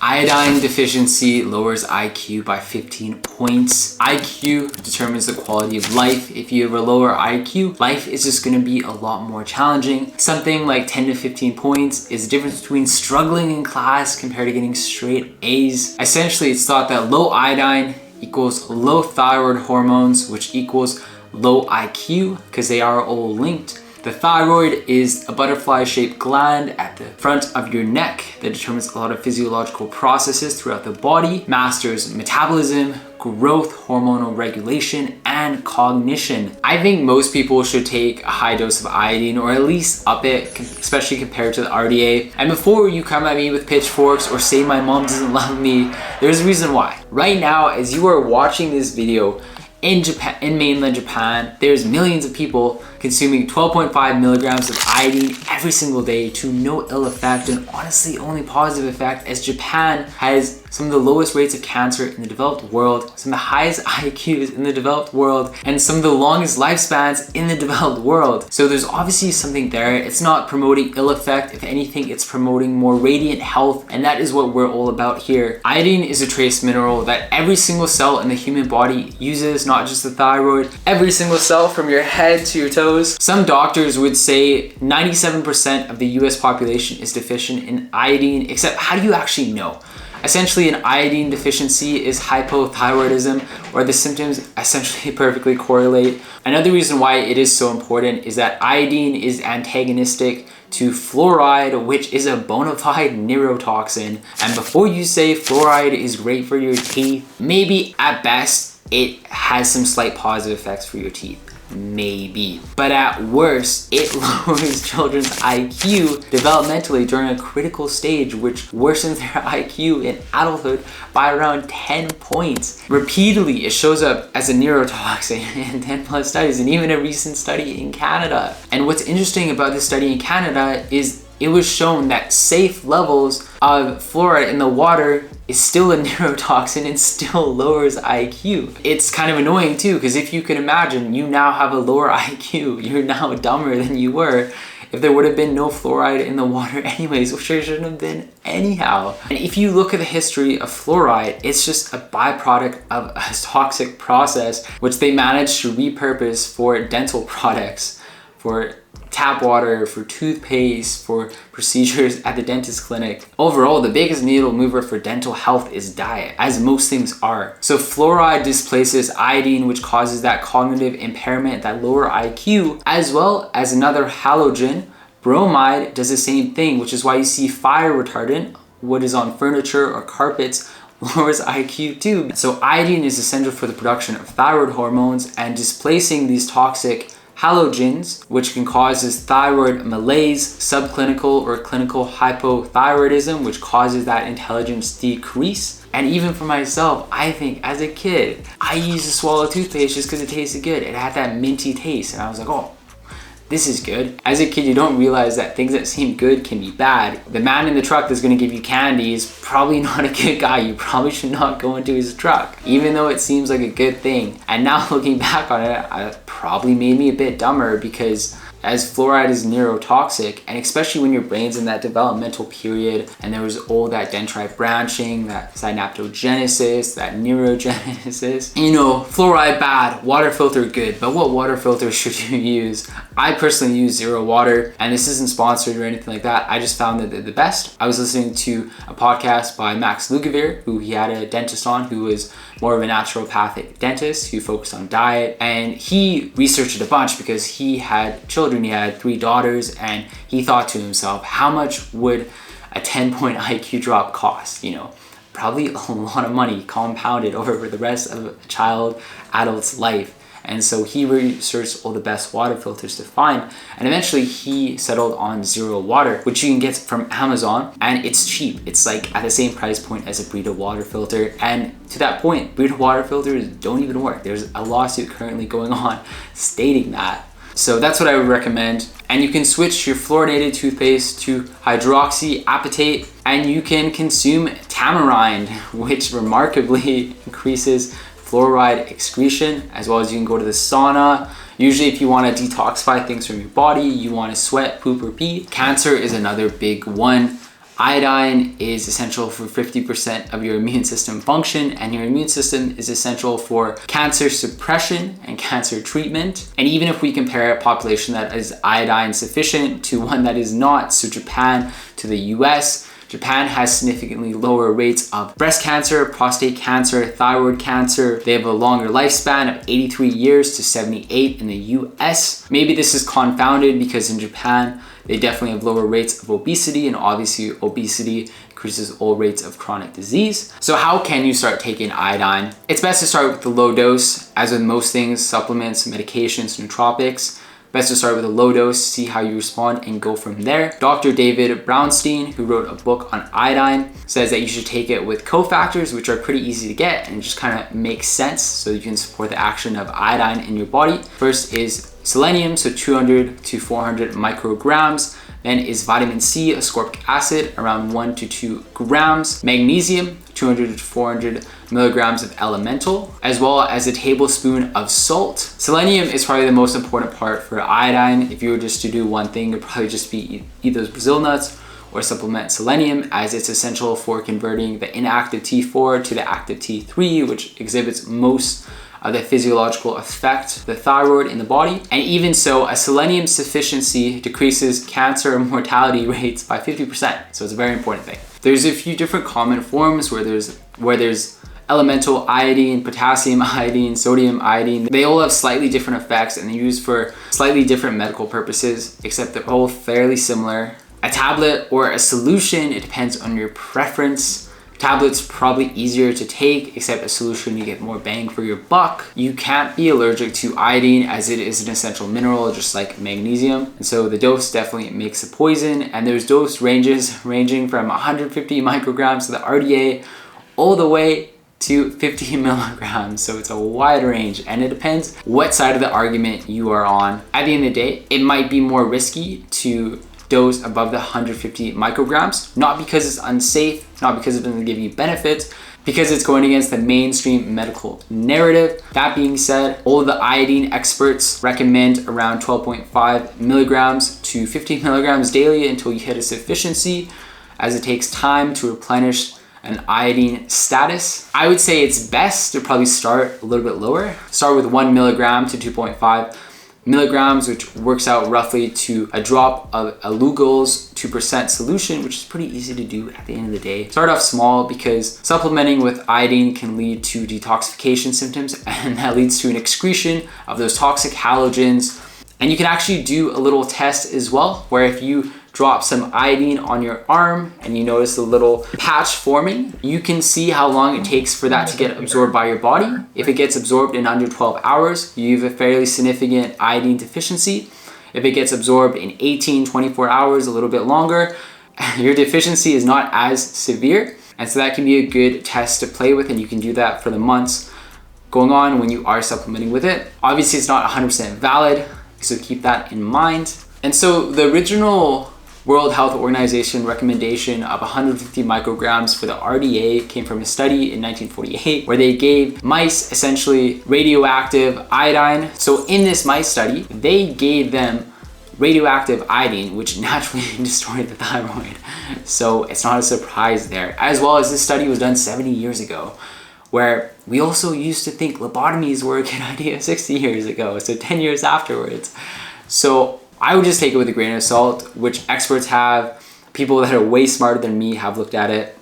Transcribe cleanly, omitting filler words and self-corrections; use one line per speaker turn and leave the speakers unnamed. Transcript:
Iodine deficiency lowers IQ by 15 points. IQ determines the quality of life. If you have a lower IQ, life is just going to be a lot more challenging. Something like 10 to 15 points is the difference between struggling in class compared to getting straight A's. Essentially, it's thought that low iodine equals low thyroid hormones, which equals low IQ, because they are all linked. The thyroid is a butterfly-shaped gland at the front of your neck that determines a lot of physiological processes throughout the body, masters metabolism, growth, hormonal regulation, and cognition. I think most people should take a high dose of iodine, or at least up it, especially compared to the RDA. And before you come at me with pitchforks or say my mom doesn't love me, there's a reason why. Right now, as you are watching this video, in Japan, in mainland Japan, there's millions of people consuming 12.5 milligrams of iodine every single day to no ill effect, and honestly only positive effect, as Japan has some of the lowest rates of cancer in the developed world, some of the highest IQs in the developed world, and some of the longest lifespans in the developed world. So there's obviously something there. It's not promoting ill effect. If anything, it's promoting more radiant health, and that is what we're all about here. Iodine is a trace mineral that every single cell in the human body uses, not just the thyroid. Every single cell from your head to your toes. Some doctors would say 97% of the US population is deficient in iodine, except how do you actually know? Essentially, an iodine deficiency is hypothyroidism, or the symptoms essentially perfectly correlate. Another reason why it is so important is that iodine is antagonistic to fluoride, which is a bona fide neurotoxin. And before you say fluoride is great for your teeth, maybe at best it has some slight positive effects for your teeth. Maybe. But at worst, it lowers children's IQ developmentally during a critical stage, which worsens their IQ in adulthood by around 10 points. Repeatedly, it shows up as a neurotoxin in 10 plus studies, and even a recent study in Canada. And what's interesting about this study in Canada is it was shown that safe levels of fluoride in the water is still a neurotoxin and still lowers IQ. It's kind of annoying too, because if you can imagine, you now have a lower IQ. You're now dumber than you were if there would have been no fluoride in the water anyways, which there shouldn't have been anyhow. And if you look at the history of fluoride, it's just a byproduct of a toxic process, which they managed to repurpose for dental products, for tap water, for toothpaste, for procedures at the dentist clinic. Overall, the biggest needle mover for dental health is diet, as most things are. So fluoride displaces iodine, which causes that cognitive impairment, that lower IQ, as well as another halogen. Bromide does the same thing, which is why you see fire retardant, what is on furniture or carpets, lowers IQ too. So iodine is essential for the production of thyroid hormones, and displacing these toxic halogens, which can cause this thyroid malaise, subclinical or clinical hypothyroidism, which causes that intelligence decrease. And even for myself, I think as a kid, I used to swallow toothpaste just because it tasted good. It had that minty taste, and I was like, oh, this is good. As a kid, you don't realize that things that seem good can be bad. The man in the truck that's gonna give you candy is probably not a good guy. You probably should not go into his truck, even though it seems like a good thing. And now looking back on it, it probably made me a bit dumber, because as fluoride is neurotoxic, and especially when your brain's in that developmental period, and there was all that dendrite branching, that synaptogenesis, that neurogenesis. You know, fluoride bad, water filter good, but what water filter should you use? I personally use Zero Water, and this isn't sponsored or anything like that. I just found that they're the best. I was listening to a podcast by Max Lugavere, who he had a dentist on who was more of a naturopathic dentist who focused on diet, and he researched it a bunch because he had children. He had 3 daughters, and he thought to himself, how much would a 10-point IQ drop cost? You know, probably a lot of money compounded over the rest of a adult's life. And so he researched all the best water filters to find, and eventually he settled on Zero Water, which you can get from Amazon, and it's cheap. It's like at the same price point as a Brita water filter, and to that point, Brita water filters don't even work. There's a lawsuit currently going on stating that. So that's what I would recommend. And you can switch your fluorinated toothpaste to hydroxyapatite, and you can consume tamarind, which remarkably increases fluoride excretion, as well as you can go to the sauna. Usually if you want to detoxify things from your body, you want to sweat, poop, or pee. Cancer is another big one. Iodine is essential for 50% of your immune system function, and your immune system is essential for cancer suppression and cancer treatment. And even if we compare a population that is iodine sufficient to one that is not, so Japan to the US, Japan has significantly lower rates of breast cancer, prostate cancer, thyroid cancer. They have a longer lifespan of 83 years to 78 in the US. Maybe this is confounded because in Japan, they definitely have lower rates of obesity, and obviously obesity increases all rates of chronic disease. So how can you start taking iodine? It's best to start with the low dose. As with most things, supplements, medications, nootropics, best to start with a low dose, see how you respond, and go from there. Dr. David Brownstein, who wrote a book on iodine, says that you should take it with cofactors, which are pretty easy to get and just kind of make sense so you can support the action of iodine in your body. First is selenium, so 200 to 400 micrograms. Then is vitamin C, ascorbic acid, around 1 to 2 grams. Magnesium, 200 to 400 milligrams of elemental, as well as a tablespoon of salt. Selenium is probably the most important part for iodine. If you were just to do one thing, it'd probably just be eat those Brazil nuts or supplement selenium, as it's essential for converting the inactive T4 to the active T3, which exhibits most of the physiological effect, the thyroid in the body. And even so, a selenium sufficiency decreases cancer mortality rates by 50%. So it's a very important thing. There's a few different common forms where there's elemental iodine, potassium iodine, sodium iodine. They all have slightly different effects and they're used for slightly different medical purposes, except they're all fairly similar. A tablet or a solution, it depends on your preference. Tablets probably easier to take, except a solution you get more bang for your buck. You can't be allergic to iodine as it is an essential mineral, just like magnesium. And so the dose definitely makes a poison. And there's dose ranges ranging from 150 micrograms to the RDA all the way to 50 milligrams. So it's a wide range and it depends what side of the argument you are on. At the end of the day, it might be more risky to dose above the 150 micrograms, not because it's unsafe, not because it doesn't give you benefits, because it's going against the mainstream medical narrative. That being said, all of the iodine experts recommend around 12.5 milligrams to 15 milligrams daily until you hit a sufficiency, as it takes time to replenish an iodine status. I would say it's best to probably start a little bit lower. Start with 1 milligram to 2.5 milligrams, which works out roughly to a drop of a Lugol's 2% solution, which is pretty easy to do at the end of the day. Start off small because supplementing with iodine can lead to detoxification symptoms, and that leads to an excretion of those toxic halogens. And you can actually do a little test as well, where if you drop some iodine on your arm and you notice a little patch forming, you can see how long it takes for that to get absorbed by your body. If it gets absorbed in under 12 hours, you have a fairly significant iodine deficiency. If it gets absorbed in 18, 24 hours, a little bit longer, your deficiency is not as severe. And so that can be a good test to play with, and you can do that for the months going on when you are supplementing with it. Obviously, it's not 100% valid, so keep that in mind. And so the original World Health Organization recommendation of 150 micrograms for the RDA came from a study in 1948 where they gave mice essentially radioactive iodine. So in this mice study, they gave them radioactive iodine, which naturally destroyed the thyroid. So it's not a surprise there. As well as this study was done 70 years ago, where we also used to think lobotomies were a good idea 60 years ago, so 10 years afterwards. So I would just take it with a grain of salt, which experts have. People that are way smarter than me have looked at it.